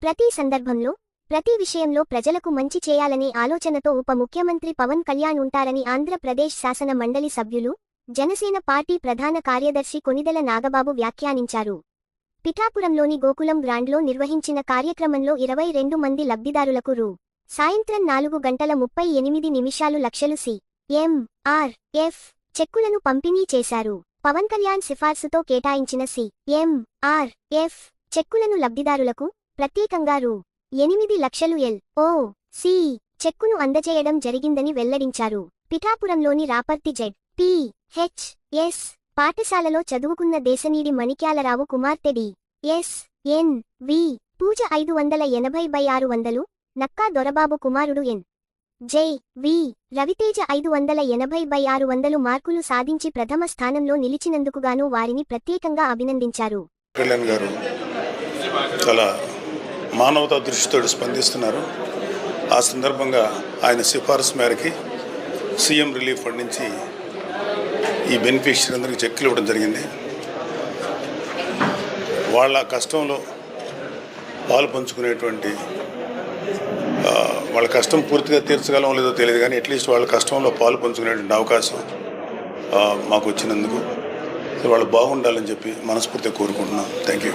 ప్రతి సందర్భంలో ప్రతి విషయంలో ప్రజలకు మంచి చేయాలనే ఆలోచనతో ఉప ముఖ్యమంత్రి పవన్ కళ్యాణ్ ఉంటారని ఆంధ్రప్రదేశ్ శాసన మండలి సభ్యులు, జనసేన పార్టీ ప్రధాన కార్యదర్శి కొనిదెల నాగబాబు వ్యాఖ్యానించారు. పిఠాపురంలోని గోకులం గ్రాండ్లో నిర్వహించిన కార్యక్రమంలో 22 మంది లబ్ధిదారులకు సాయంత్రం 4:38 లక్షలు సి.ఎం.ఆర్.ఎఫ్. చెక్కులను పంపిణీ చేశారు. పవన్ కళ్యాణ్ సిఫార్సుతో కేటాయించిన సి.ఎం.ఆర్.ఎఫ్. చెక్కులను లబ్ధిదారులకు ప్రత్యేకంగా 8 లక్షలు ఎల్.ఓ.సి. చెక్కును అందజేయడం జరిగిందని వెల్లడించారు. పిఠాపురంలోని రాపర్తి జెడ్.పి.హెచ్.ఎస్. పాఠశాలలో చదువుకున్న దేశనీడి మణిక్యాలరావు కుమార్తె డి.ఎస్.ఎన్.వి. పూజ 580/600, నక్కా దొరబాబు కుమారుడు ఎన్.జె.వి. రవితేజ 580/600 మార్కులు సాధించి ప్రథమ స్థానంలో నిలిచినందుకుగాను వారిని ప్రత్యేకంగా అభినందించారు. కళ్యాణ్ గారు చాలా మానవతా దృష్టితో స్పందిస్తున్నారు. ఆ సందర్భంగా ఆయన సిఫారసు మేరకి సీఎం రిలీఫ్ ఫండ్ నుంచి ఈ బెనిఫిషియరీ అందరికీ చెక్కులు ఇవ్వడం జరిగింది. వాళ్ళ కష్టంలో పాలు పంచుకునేటువంటి వాళ్ళ కష్టం పూర్తిగా తీర్చగలం లేదో తెలియదు, కానీ అట్లీస్ట్ వాళ్ళ కష్టంలో పాలు పంచుకునేటువంటి అవకాశం మాకు వచ్చినందుకు వాళ్ళు బాగుండాలని చెప్పి మనస్ఫూర్తిగా కోరుకుంటున్నాం. Thank you.